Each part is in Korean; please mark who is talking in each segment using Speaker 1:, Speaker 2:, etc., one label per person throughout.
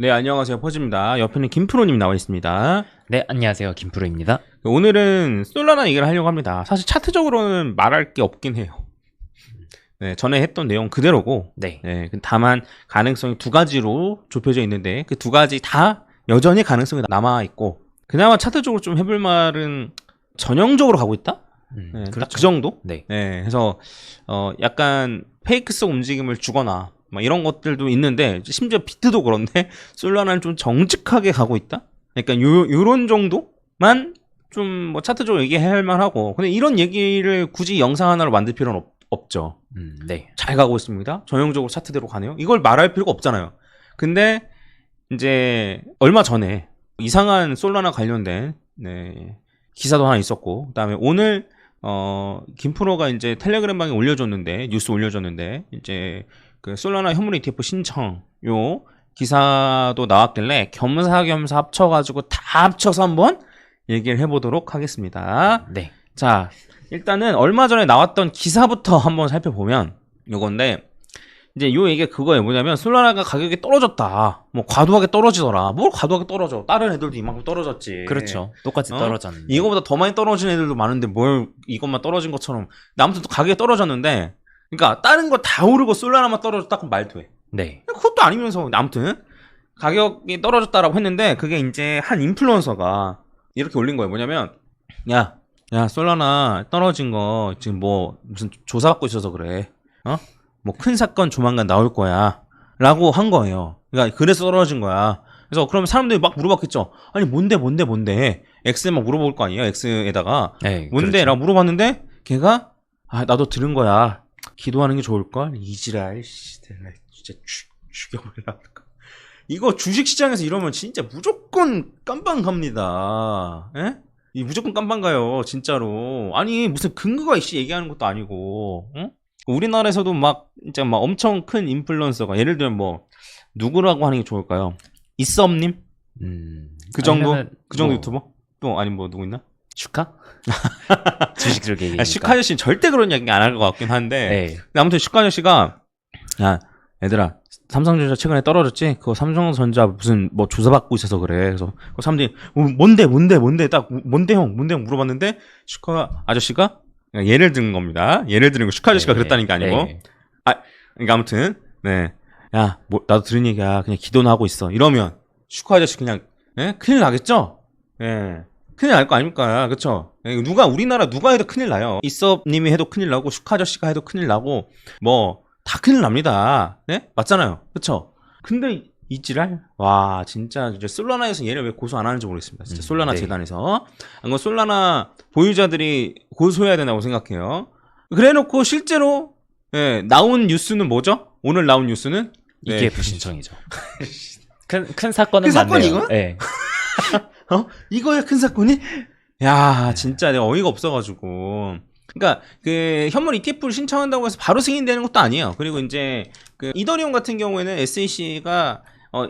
Speaker 1: 네, 안녕하세요. 퍼즈입니다. 옆에는 김프로님 나와 있습니다.
Speaker 2: 네, 안녕하세요. 김프로입니다.
Speaker 1: 오늘은 솔라나 얘기를 하려고 합니다. 사실 차트적으로는 말할 게 없긴 해요. 네, 전에 했던 내용 그대로고,
Speaker 2: 네.
Speaker 1: 다만 가능성이 두 가지로 좁혀져 있는데 그 두 가지 다 여전히 가능성이 남아 있고, 그나마 차트적으로 좀 해볼 말은 전형적으로 가고 있다. 네,
Speaker 2: 그렇죠.
Speaker 1: 딱 그 정도.
Speaker 2: 네.
Speaker 1: 그래서 약간 페이크성 움직임을 주거나 막 이런 것들도 있는데, 심지어 비트도 그런데 솔라나는 좀 정직하게 가고 있다. 약간 요런 정도만 좀 뭐 차트적으로 얘기할 만하고, 근데 이런 얘기를 굳이 영상 하나로 만들 필요는 없죠.
Speaker 2: 네.
Speaker 1: 잘 가고 있습니다. 전형적으로 차트대로 가네요. 이걸 말할 필요가 없잖아요. 근데 이제 얼마 전에 이상한 솔라나 관련된 기사도 하나 있었고, 그다음에 오늘 김프로가 이제 텔레그램 방에 올려줬는데, 뉴스 올려줬는데, 이제 그 솔라나 현물 ETF 신청 요 기사도 나왔길래 겸사겸사 합쳐가지고 다 합쳐서 한번 얘기를 해보도록 하겠습니다.
Speaker 2: 네.
Speaker 1: 자, 일단은 얼마 전에 나왔던 기사부터 한번 살펴보면 요건데, 이제 요 얘기가 그거예요. 뭐냐면 솔라나가 가격이 떨어졌다. 뭐 과도하게 떨어지더라. 뭘 과도하게 떨어져? 다른 애들도 이만큼 떨어졌지.
Speaker 2: 그렇죠. 똑같이 떨어졌는데.
Speaker 1: 이거보다 더 많이 떨어진 애들도 많은데 뭘 이것만 떨어진 것처럼. 아무튼 또 가격이 떨어졌는데, 그러니까 다른 거 다 오르고 솔라나만 떨어졌다 그럼 말도 해.
Speaker 2: 네.
Speaker 1: 그것도 아니면서 아무튼 가격이 떨어졌다라고 했는데, 그게 이제 한 인플루언서가 이렇게 올린 거예요. 뭐냐면 야 솔라나 떨어진 거 지금 뭐 무슨 조사받고 있어서 그래. 뭐 큰 사건 조만간 나올 거야 라고 한 거예요. 그러니까 그래서 떨어진 거야. 그래서 그러면 사람들이 막 물어봤겠죠. 아니 뭔데 X에 막 물어볼 거 아니에요. X에다가
Speaker 2: 네,
Speaker 1: 뭔데?
Speaker 2: 그렇죠.
Speaker 1: 라고 물어봤는데 걔가 나도 들은 거야. 기도하는 게 좋을걸? 이지랄 진짜 죽여버리라. 이거 주식시장에서 이러면 진짜 무조건 깜빵 갑니다. 에? 이 무조건 깜빵 가요. 진짜로. 아니 무슨 근거가 있이 얘기하는 것도 아니고. 응? 우리나라에서도 막 진짜 막 엄청 큰 인플루언서가, 예를 들면 뭐 누구라고 하는 게 좋을까요? 이썸님? 그 정도? 그 정도
Speaker 2: 뭐,
Speaker 1: 유튜버? 또 아니 뭐 누구 있나?
Speaker 2: 슈카? 주식 쪽 얘기니까.
Speaker 1: 슈카 아저씨는 절대 그런 얘기 안 할 것 같긴 한데.
Speaker 2: 네.
Speaker 1: 근데 아무튼 슈카 아저씨가 야 얘들아 삼성전자 최근에 떨어졌지? 그거 삼성전자 무슨 뭐 조사받고 있어서 그래. 그래서 그 사람들이 뭔데 딱 뭔데 형 물어봤는데, 슈카 아저씨가 예를 드는 겁니다. 예를 드는 거, 슈카 아저씨가 그랬다는 게 아니고.
Speaker 2: 네.
Speaker 1: 그러니까 아무튼 야 뭐 나도 들은 얘기야. 그냥 기도나 하고 있어. 이러면 슈카 아저씨 그냥 큰일 나겠죠? 큰일 날 거 아닙니까? 그쵸? 우리나라 누가 해도 큰일 나요. 이섭님이 해도 큰일 나고 슈카 아저씨가 해도 큰일 나고 뭐 다 큰일 납니다. 네? 맞잖아요. 그쵸? 근데 이지랄? 와, 진짜 솔라나에서 얘를 왜 고소 안 하는지 모르겠습니다. 진짜 솔라나
Speaker 2: 네.
Speaker 1: 재단에서. 이건 솔라나 보유자들이 고소해야 된다고 생각해요. 그래 놓고 실제로 나온 뉴스는 뭐죠? 오늘 나온 뉴스는
Speaker 2: ETF 신청이죠. 큰 사건은
Speaker 1: 큰 사건
Speaker 2: 맞네요.
Speaker 1: 이거?
Speaker 2: 네.
Speaker 1: 이거야 큰 사건이? 야, 진짜 내가 어이가 없어가지고. 그러니까 그 현물 ETF를 신청한다고 해서 바로 승인되는 것도 아니에요. 그리고 이제 그 이더리움 같은 경우에는 SEC가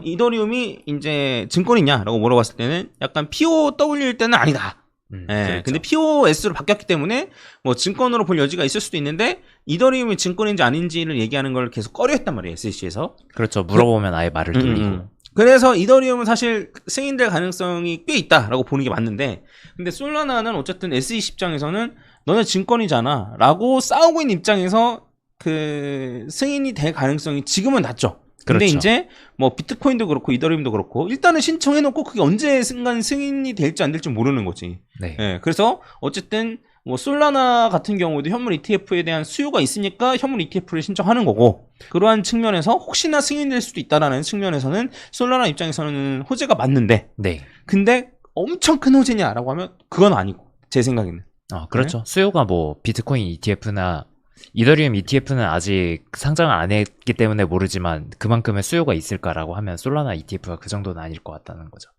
Speaker 1: 이더리움이 이제 증권이냐라고 물어봤을 때는 약간 POW일 때는 아니다.
Speaker 2: 그렇죠.
Speaker 1: 근데 POS로 바뀌었기 때문에 뭐 증권으로 볼 여지가 있을 수도 있는데, 이더리움이 증권인지 아닌지를 얘기하는 걸 계속 꺼려했단 말이에요, SEC에서.
Speaker 2: 그렇죠. 물어보면 아예 말을 돌리고.
Speaker 1: 그래서 이더리움은 사실 승인될 가능성이 꽤 있다라고 보는 게 맞는데, 근데 솔라나는 어쨌든 SEC 입장에서는 너네 증권이잖아 라고 싸우고 있는 입장에서 그 승인이 될 가능성이 지금은 낮죠. 근데
Speaker 2: 그렇죠.
Speaker 1: 이제 뭐 비트코인도 그렇고 이더리움도 그렇고 일단은 신청해놓고 그게 언제 순간 승인이 될지 안 될지 모르는 거지.
Speaker 2: 네.
Speaker 1: 그래서 어쨌든 뭐 솔라나 같은 경우도 현물 ETF에 대한 수요가 있으니까 현물 ETF를 신청하는 거고, 그러한 측면에서 혹시나 승인될 수도 있다라는 측면에서는 솔라나 입장에서는 호재가 맞는데,
Speaker 2: 네.
Speaker 1: 근데 엄청 큰 호재냐라고 하면 그건 아니고, 제 생각에는.
Speaker 2: 그렇죠. 수요가 뭐 비트코인 ETF나 이더리움 ETF는 아직 상장을 안 했기 때문에 모르지만 그만큼의 수요가 있을까라고 하면 솔라나 ETF가 그 정도는 아닐 것 같다는 거죠.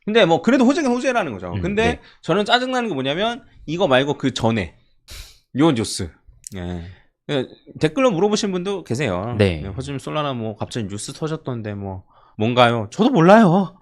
Speaker 1: 근데 뭐 그래도 호재긴 호재라는 거죠. 근데
Speaker 2: 네.
Speaker 1: 저는 짜증나는 게 뭐냐면 이거 말고 그 전에 요 뉴스. 댓글로 물어보신 분도 계세요.
Speaker 2: 네.
Speaker 1: 허즘 솔라나 뭐 갑자기 뉴스 터졌던데 뭐 뭔가요? 저도 몰라요.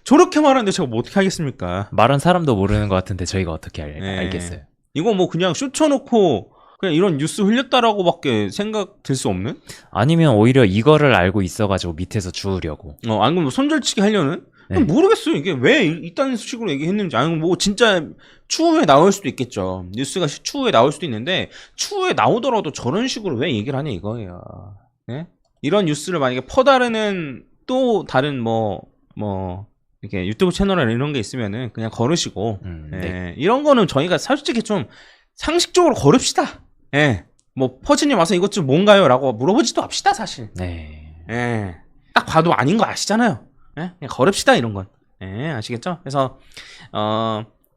Speaker 1: 저렇게 말하는데 제가 뭐 어떻게 하겠습니까?
Speaker 2: 말은 사람도 모르는 것 같은데 저희가 어떻게 알겠어요?
Speaker 1: 이거 뭐 그냥 쇼쳐놓고 그냥 이런 뉴스 흘렸다라고밖에 생각 들 수 없는?
Speaker 2: 아니면 오히려 이거를 알고 있어가지고 밑에서 주우려고.
Speaker 1: 아니면 뭐 손절치기 하려는?
Speaker 2: 네.
Speaker 1: 모르겠어요. 이게 왜 이딴 식으로 얘기했는지. 아니면 뭐 진짜 추후에 나올 수도 있겠죠. 뉴스가 추후에 나올 수도 있는데 추후에 나오더라도 저런 식으로 왜 얘기를 하냐 이거예요. 네? 이런 뉴스를 만약에 퍼다르는 또 다른 뭐 이렇게 유튜브 채널이나 이런 게 있으면은 그냥 걸으시고
Speaker 2: 네.
Speaker 1: 이런 거는 저희가 솔직히 좀 상식적으로 걸읍시다. 예. 뭐 퍼즈님 와서 이것 좀 뭔가요? 라고 물어보지도 합시다 사실.
Speaker 2: 네.
Speaker 1: 예. 딱 봐도 아닌 거 아시잖아요. 예? 그냥 걸읍시다 이런 건. 예, 아시겠죠? 그래서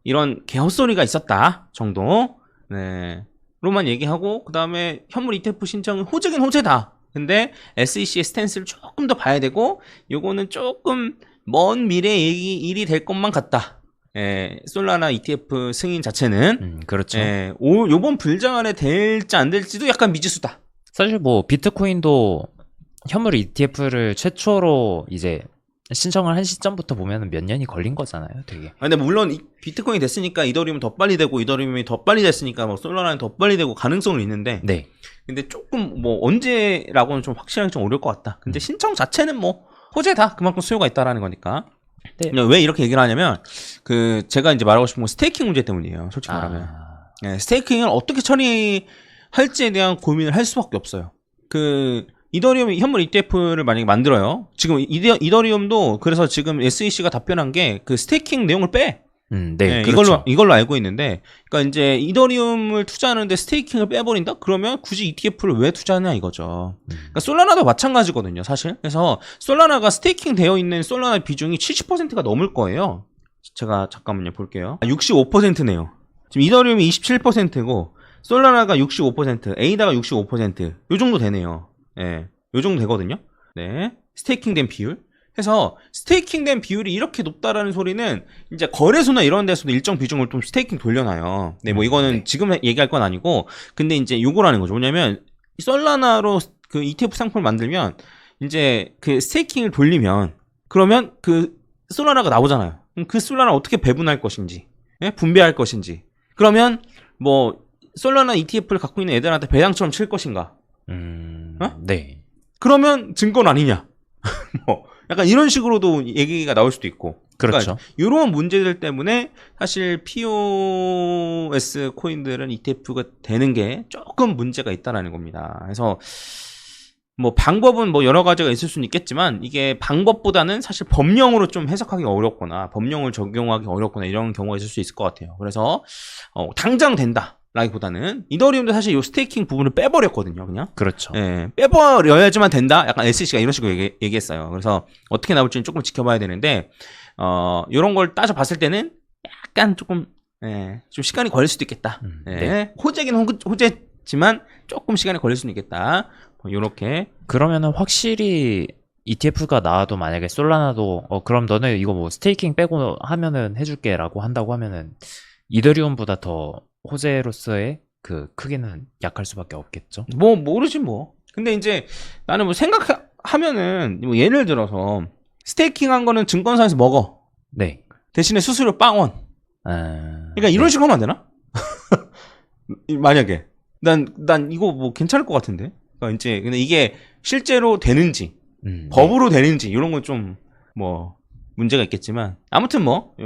Speaker 1: 이런 개헛소리가 있었다 정도. 네. 로만 얘기하고 그다음에 현물 ETF 신청은 호재긴 호재다. 근데 SEC의 스탠스를 조금 더 봐야 되고 요거는 조금 먼 미래 일이 될 것만 같다. 예, 솔라나 ETF 승인 자체는
Speaker 2: 그렇죠.
Speaker 1: 예, 요번 불장 안에 될지 안 될지도 약간 미지수다.
Speaker 2: 사실 뭐 비트코인도 현물 ETF를 최초로 이제 신청을 한 시점부터 보면 몇 년이 걸린 거잖아요, 되게.
Speaker 1: 근데 물론 비트코인이 됐으니까 이더리움은 더 빨리 되고 이더리움이 더 빨리 됐으니까 뭐 솔라나는 더 빨리 되고 가능성은 있는데
Speaker 2: 네.
Speaker 1: 근데 조금 뭐 언제라고는 좀 확실하게 좀 어려울 것 같다. 근데 신청 자체는 뭐 호재다. 그만큼 수요가 있다라는 거니까.
Speaker 2: 네.
Speaker 1: 왜 이렇게 얘기를 하냐면 제가 이제 말하고 싶은 건 스테이킹 문제 때문이에요. 솔직히 말하면. 예, 스테이킹을 어떻게 처리할지에 대한 고민을 할 수밖에 없어요. 이더리움 현물 ETF를 만약에 만들어요. 지금 이더리움도 그래서 지금 SEC가 답변한 게 그 스테이킹 내용을 빼.
Speaker 2: 네,
Speaker 1: 네,
Speaker 2: 그렇죠.
Speaker 1: 이걸로 알고 있는데, 그러니까 이제 이더리움을 투자하는데 스테이킹을 빼버린다? 그러면 굳이 ETF를 왜 투자하냐 이거죠. 그러니까 솔라나도 마찬가지거든요, 사실. 그래서 솔라나가 스테이킹 되어 있는 솔라나 비중이 70%가 넘을 거예요. 제가 잠깐만요 볼게요. 65%네요. 지금 이더리움이 27%고 솔라나가 65%, 에이다가 65%, 요 정도 되네요. 예, 요 정도 되거든요. 네, 스테이킹 된 비율. 해서 스테이킹 된 비율이 이렇게 높다라는 소리는 이제 거래소나 이런 데서도 일정 비중을 좀 스테이킹 돌려놔요. 네, 뭐 이거는 지금 얘기할 건 아니고, 근데 이제 요거라는 거죠. 뭐냐면 솔라나로 그 ETF 상품을 만들면 이제 그 스테이킹을 돌리면 그러면 그 솔라나가 나오잖아요. 그럼 그 솔라나 어떻게 배분할 것인지, 예? 분배할 것인지. 그러면 뭐 솔라나 ETF를 갖고 있는 애들한테 배당처럼 칠 것인가?
Speaker 2: 네.
Speaker 1: 그러면 증권 아니냐? 뭐 약간 이런 식으로도 얘기가 나올 수도 있고.
Speaker 2: 그렇죠.
Speaker 1: 그러니까 이런 문제들 때문에 사실 POS 코인들은 ETF가 되는 게 조금 문제가 있다라는 겁니다. 그래서 뭐 방법은 뭐 여러 가지가 있을 수는 있겠지만 이게 방법보다는 사실 법령으로 좀 해석하기 어렵거나 법령을 적용하기 어렵거나 이런 경우가 있을 수 있을 것 같아요. 그래서 당장 된다. 라기보다는 이더리움도 사실 이 스테이킹 부분을 빼버렸거든요, 그냥.
Speaker 2: 그렇죠.
Speaker 1: 예, 빼버려야지만 된다. 약간 SEC가 이런 식으로 얘기했어요. 그래서 어떻게 나올지는 조금 지켜봐야 되는데, 이런 걸 따져봤을 때는 약간 조금 좀 시간이 걸릴 수도 있겠다.
Speaker 2: 네.
Speaker 1: 호재긴 호재지만 조금 시간이 걸릴 수는 있겠다. 요렇게.
Speaker 2: 그러면은 확실히 ETF가 나와도 만약에 솔라나도 그럼 너네 이거 뭐 스테이킹 빼고 하면은 해줄게라고 한다고 하면은 이더리움보다 더 호재로서의 그 크기는 약할 수밖에 없겠죠.
Speaker 1: 뭐 모르지 뭐. 근데 이제 나는 뭐 생각하면은 뭐 예를 들어서 스테이킹한 거는 증권사에서 먹어.
Speaker 2: 네.
Speaker 1: 대신에 수수료 빵원. 그러니까 이런
Speaker 2: 네.
Speaker 1: 식으로 하면 안 되나? 만약에 난 이거 뭐 괜찮을 것 같은데. 그러니까 이제 근데 이게 실제로 되는지 법으로 되는지 이런 건 좀 뭐 문제가 있겠지만 아무튼 뭐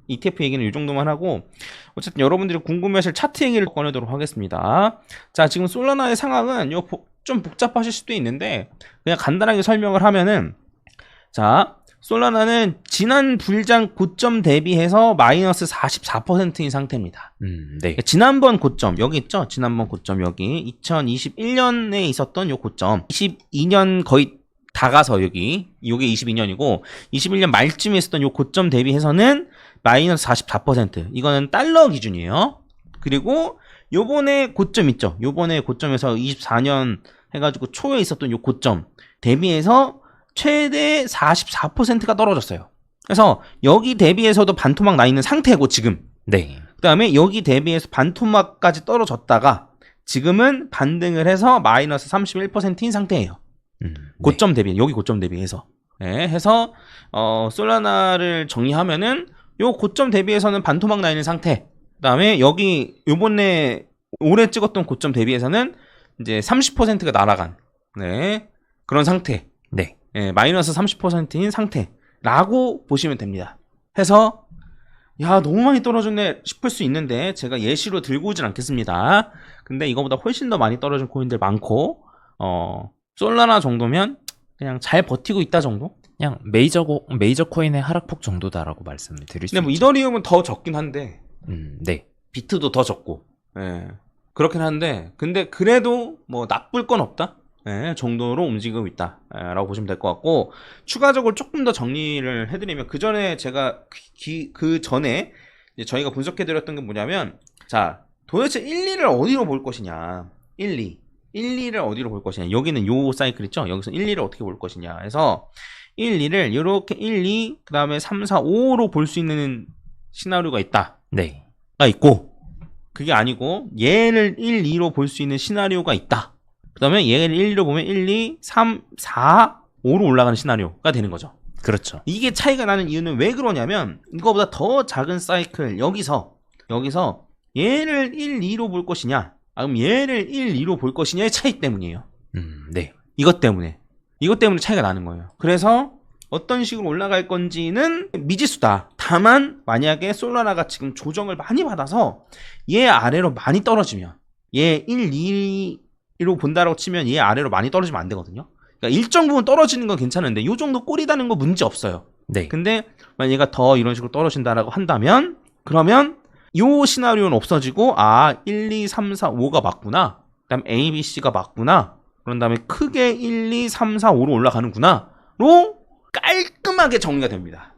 Speaker 1: ETF 얘기는 이 정도만 하고 어쨌든 여러분들이 궁금해하실 차트 얘기를 꺼내도록 하겠습니다. 자, 지금 솔라나의 상황은 좀 복잡하실 수도 있는데 그냥 간단하게 설명을 하면은 자, 솔라나는 지난 불장 고점 대비해서 마이너스 44%인 상태입니다.
Speaker 2: 네.
Speaker 1: 지난번 고점 여기 있죠? 지난번 고점 여기 2021년에 있었던 요 고점 22년 거의 다 가서 요게 22년이고 21년 말쯤에 있었던 요 고점 대비해서는 마이너스 44%. 이거는 달러 기준이에요. 그리고 요번에 고점 있죠. 요번에 고점에서 24년 해가지고 초에 있었던 요 고점 대비해서 최대 44%가 떨어졌어요. 그래서 여기 대비해서도 반토막 나 있는 상태고 지금.
Speaker 2: 네.
Speaker 1: 그 다음에 여기 대비해서 반토막까지 떨어졌다가 지금은 반등을 해서 마이너스 31%인 상태예요. 고점 대비, 여기 고점 대비해서. 네, 해서 솔라나를 정리하면은 요 고점 대비해서는 반토막 나 있는 상태. 그다음에 여기 요번에 올해 찍었던 고점 대비해서는 이제 30%가 날아간 네, 그런 상태.
Speaker 2: 네.
Speaker 1: 예, 마이너스 30%인 상태라고 보시면 됩니다. 해서 야 너무 많이 떨어졌네 싶을 수 있는데 제가 예시로 들고 오진 않겠습니다. 근데 이거보다 훨씬 더 많이 떨어진 코인들 많고 솔라나 정도면 그냥 잘 버티고 있다 정도?
Speaker 2: 그냥 메이저 코인의 하락폭 정도다라고 말씀을 드릴 수
Speaker 1: 근데 뭐
Speaker 2: 있죠.
Speaker 1: 이더리움은 더 적긴 한데
Speaker 2: 네.
Speaker 1: 비트도 더 적고 예, 그렇긴 한데 근데 그래도 뭐 나쁠 건 없다 예, 정도로 움직이고 있다 라고 보시면 될 것 같고 추가적으로 조금 더 정리를 해드리면 그 전에 제가 그 전에 저희가 분석해드렸던 게 뭐냐면 자 도대체 1, 2를 어디로 볼 것이냐 1, 2를 어디로 볼 것이냐 여기는 요 사이클 있죠 여기서 1, 2를 어떻게 볼 것이냐 해서 1, 2를 이렇게 1, 2, 그 다음에 3, 4, 5로 볼 수 있는 시나리오가 있다.
Speaker 2: 네.
Speaker 1: 가 있고, 그게 아니고, 얘를 1, 2로 볼 수 있는 시나리오가 있다. 그 다음에 얘를 1, 2로 보면 1, 2, 3, 4, 5로 올라가는 시나리오가 되는 거죠.
Speaker 2: 그렇죠.
Speaker 1: 이게 차이가 나는 이유는 왜 그러냐면, 이거보다 더 작은 사이클, 여기서 얘를 1, 2로 볼 것이냐, 그럼 얘를 1, 2로 볼 것이냐의 차이 때문이에요.
Speaker 2: 네.
Speaker 1: 이것 때문에 차이가 나는 거예요. 그래서 어떤 식으로 올라갈 건지는 미지수다. 다만 만약에 솔라나가 지금 조정을 많이 받아서 얘 아래로 많이 떨어지면 얘 1, 2로 본다라고 치면 얘 아래로 많이 떨어지면 안 되거든요. 그러니까 일정 부분 떨어지는 건 괜찮은데 이 정도 꼬리다는 거 문제 없어요.
Speaker 2: 네.
Speaker 1: 근데 만약 얘가 더 이런 식으로 떨어진다라고 한다면 그러면 요 시나리오는 없어지고 1, 2, 3, 4, 5가 맞구나. 그다음 A, B, C가 맞구나. 그런 다음에 크게 1, 2, 3, 4, 5로 올라가는구나. 로 깔끔하게 정리가 됩니다.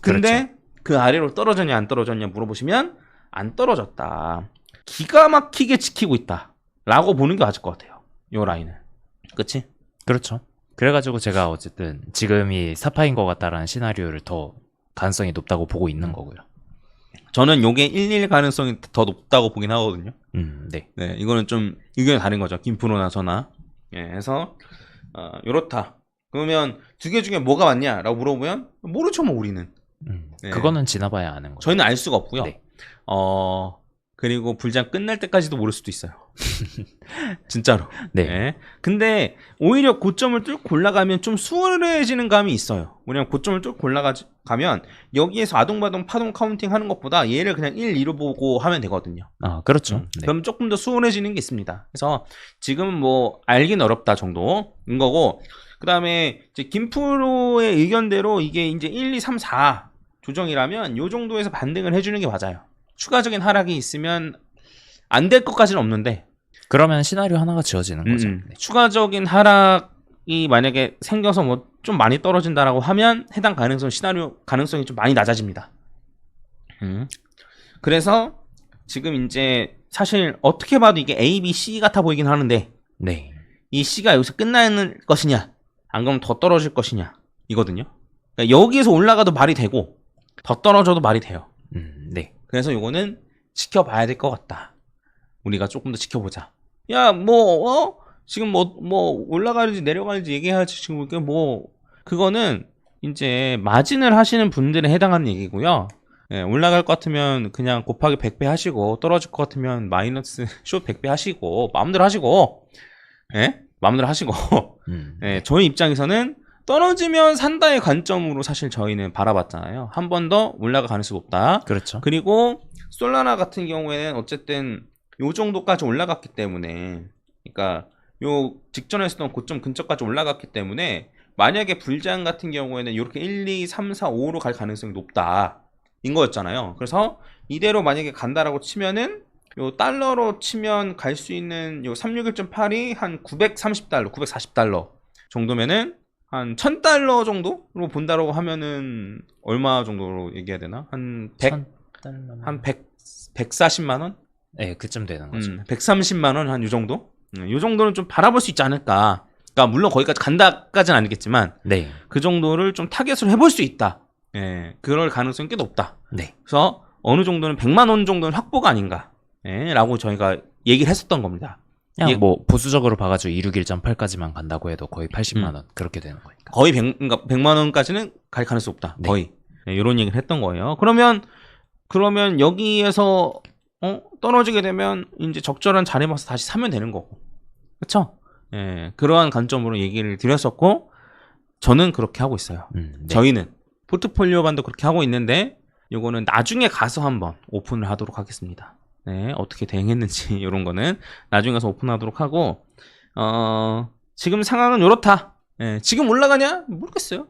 Speaker 1: 근데
Speaker 2: 그렇죠.
Speaker 1: 그 아래로 떨어졌냐 안 떨어졌냐 물어보시면 안 떨어졌다. 기가 막히게 지키고 있다. 라고 보는 게 맞을 것 같아요. 요 라인을. 그치?
Speaker 2: 그렇죠. 그래가지고 제가 어쨌든 지금이 사파인 것 같다라는 시나리오를 더 가능성이 높다고 보고 있는 거고요.
Speaker 1: 저는 요게 1, 1 가능성이 더 높다고 보긴 하거든요.
Speaker 2: 네.
Speaker 1: 네, 이거는 좀 의견이 다른 거죠. 김프로나 저나. 예, 해서 요렇다. 그러면 두 개 중에 뭐가 맞냐라고 물어보면 모르죠, 뭐 우리는. 네.
Speaker 2: 그거는 지나봐야 아는 거죠.
Speaker 1: 저희는 알 수가 없고요.
Speaker 2: 네.
Speaker 1: 그리고 불장 끝날 때까지도 모를 수도 있어요. 진짜로.
Speaker 2: 네.
Speaker 1: 네. 근데 오히려 고점을 뚫고 올라가면 좀 수월해지는 감이 있어요. 왜냐면 고점을 뚫고 올라가면 여기에서 아동바동 파동 카운팅 하는 것보다 얘를 그냥 1, 2로 보고 하면 되거든요.
Speaker 2: 그렇죠. 네.
Speaker 1: 그럼 조금 더 수월해지는 게 있습니다. 그래서 지금은 뭐 알긴 어렵다 정도인 거고 그 다음에 이제 김프로의 의견대로 이게 이제 1, 2, 3, 4 조정이라면 요 정도에서 반등을 해주는 게 맞아요. 추가적인 하락이 있으면 안 될 것까지는 없는데
Speaker 2: 그러면 시나리오 하나가 지어지는 거죠. 네.
Speaker 1: 추가적인 하락이 만약에 생겨서 뭐 좀 많이 떨어진다라고 하면 해당 시나리오 가능성이 좀 많이 낮아집니다. 그래서 지금 이제 사실 어떻게 봐도 이게 A, B, C 같아 보이긴 하는데
Speaker 2: 네.
Speaker 1: 이 C가 여기서 끝나는 것이냐 안 그러면 더 떨어질 것이냐 이거든요. 그러니까 여기에서 올라가도 말이 되고 더 떨어져도 말이 돼요.
Speaker 2: 네.
Speaker 1: 그래서 요거는 지켜봐야 될 것 같다. 우리가 조금 더 지켜보자. 야, 지금 뭐 올라가는지 내려가는지 얘기해야지. 지금 그거는 이제 마진을 하시는 분들에 해당하는 얘기고요. 예, 올라갈 것 같으면 그냥 곱하기 100배 하시고 떨어질 것 같으면 마이너스 숏 100배 하시고 마음대로 하시고 예? 마음대로 하시고 예, 저희 입장에서는 떨어지면 산다의 관점으로 사실 저희는 바라봤잖아요. 한 번 더 올라가 가능성이 높다.
Speaker 2: 그렇죠.
Speaker 1: 그리고 솔라나 같은 경우에는 어쨌든 요 정도까지 올라갔기 때문에 그러니까 요 직전에 있었던 고점 근처까지 올라갔기 때문에 만약에 불장 같은 경우에는 이렇게 1, 2, 3, 4, 5로 갈 가능성이 높다 인 거였잖아요. 그래서 이대로 만약에 간다라고 치면은 요 달러로 치면 갈 수 있는 요 361.8이 한 930달러, 940달러 정도면은 한 1000달러 정도로 본다라고 하면은 얼마 정도로 얘기해야 되나? 한 140만 원?
Speaker 2: 네, 그쯤 되는 거죠.
Speaker 1: 130만 원 한 요 정도? 요 정도는 좀 바라볼 수 있지 않을까. 그러니까 물론 거기까지 간다까지는 아니겠지만
Speaker 2: 네.
Speaker 1: 그 정도를 좀 타겟으로 해볼 수 있다. 예, 그럴 가능성이 꽤 높다.
Speaker 2: 네.
Speaker 1: 그래서 어느 정도는 100만 원 정도는 확보가 아닌가. 예, 라고 저희가 얘기를 했었던 겁니다.
Speaker 2: 그냥 뭐 보수적으로 봐가지고 261.8까지만 간다고 해도 거의 80만 원 그렇게 되는 거니까.
Speaker 1: 거의 100만 원까지는 갈 가능성이 없다.
Speaker 2: 네.
Speaker 1: 거의. 네, 이런 얘기를 했던 거예요. 그러면 여기에서 떨어지게 되면 이제 적절한 자리에 와서 다시 사면 되는 거고. 그쵸? 예, 그러한 관점으로 얘기를 드렸었고, 저는 그렇게 하고 있어요.
Speaker 2: 네.
Speaker 1: 저희는 포트폴리오 반도 그렇게 하고 있는데, 요거는 나중에 가서 한번 오픈을 하도록 하겠습니다. 네, 어떻게 대응했는지 이런 거는 나중에 가서 오픈하도록 하고, 지금 상황은 요렇다. 예, 지금 올라가냐? 모르겠어요.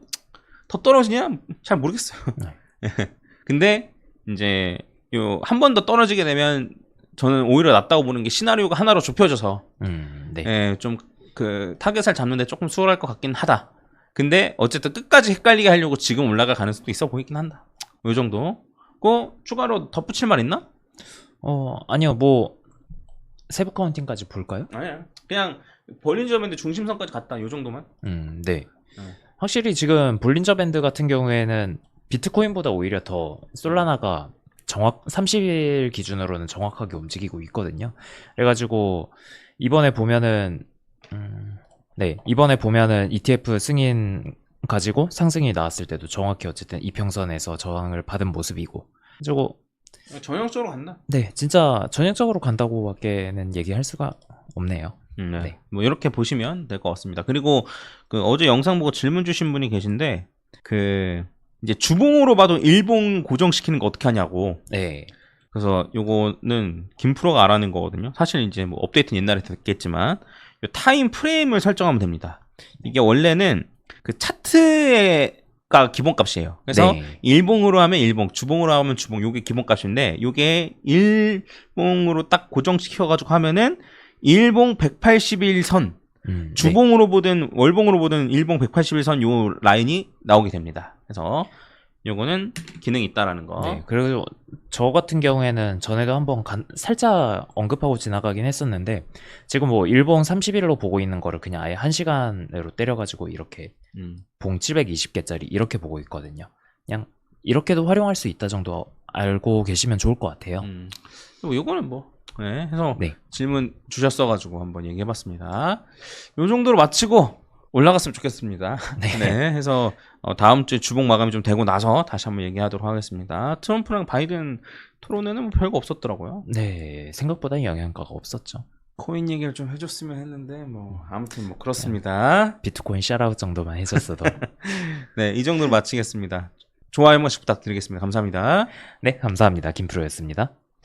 Speaker 1: 더 떨어지냐? 잘 모르겠어요. 근데 이제 요 한 번 더 떨어지게 되면 저는 오히려 낫다고 보는 게 시나리오가 하나로 좁혀져서
Speaker 2: 네.
Speaker 1: 예, 좀 그 타겟을 잡는데 조금 수월할 것 같긴 하다. 근데 어쨌든 끝까지 헷갈리게 하려고 지금 올라갈 가능성도 있어 보이긴 한다. 요 정도. 추가로 덧붙일 말 있나?
Speaker 2: 아니요, 뭐 세부 카운팅까지 볼까요?
Speaker 1: 아니야. 그냥 볼린저 밴드 중심선까지 갔다. 요 정도만.
Speaker 2: 네. 확실히 지금 볼린저 밴드 같은 경우에는 비트코인보다 오히려 더 솔라나가 30일 기준으로는 정확하게 움직이고 있거든요. 그래가지고 이번에 보면은 이번에 보면은 ETF 승인 가지고 상승이 나왔을 때도 정확히 어쨌든 이평선에서 저항을 받은 모습이고, 그리고
Speaker 1: 전형적으로 갔나?
Speaker 2: 네, 진짜 전형적으로 간다고밖에는 얘기할 수가 없네요.
Speaker 1: 네.
Speaker 2: 네.
Speaker 1: 뭐 이렇게 보시면 될 것 같습니다. 그리고 그 어제 영상 보고 질문 주신 분이 계신데, 그 이제 주봉으로 봐도 일봉 고정시키는 거 어떻게 하냐고.
Speaker 2: 네.
Speaker 1: 그래서 요거는 김프로가 알아낸 거거든요. 사실 이제 뭐 업데이트는 옛날에 됐겠지만, 요 타임 프레임을 설정하면 됩니다. 이게 원래는 그 차트가 기본값이에요. 그래서
Speaker 2: 네.
Speaker 1: 일봉으로 하면 일봉, 주봉으로 하면 주봉, 요게 기본값인데, 요게 일봉으로 딱 고정시켜가지고 하면은 일봉 181선, 주봉으로 보든 월봉으로 보든 일봉 181선 요 라인이 나오게 됩니다. 그래서 요거는 기능이 있다라는 거.
Speaker 2: 네, 그리고 저 같은 경우에는 전에도 한번 살짝 언급하고 지나가긴 했었는데, 지금 뭐 일봉 30일로 보고 있는 거를 그냥 아예 1시간으로 때려가지고 이렇게 봉 720개짜리 이렇게 보고 있거든요. 그냥 이렇게도 활용할 수 있다 정도 알고 계시면 좋을 것 같아요.
Speaker 1: 그리고 요거는 뭐 해서
Speaker 2: 네.
Speaker 1: 질문 주셨어가지고 한번 얘기해봤습니다. 요 정도로 마치고 올라갔으면 좋겠습니다.
Speaker 2: 네.
Speaker 1: 해서 다음 주에 주봉 마감이 좀 되고 나서 다시 한번 얘기하도록 하겠습니다. 트럼프랑 바이든 토론회는 뭐 별거 없었더라고요.
Speaker 2: 네, 생각보다 영향가가 없었죠.
Speaker 1: 코인 얘기를 좀 해줬으면 했는데 뭐 아무튼 뭐 그렇습니다.
Speaker 2: 비트코인 샤라웃 정도만 해줬어도.
Speaker 1: 네, 이 정도로 마치겠습니다. 좋아요 한 번씩 부탁드리겠습니다. 감사합니다.
Speaker 2: 네, 감사합니다. 김프로였습니다.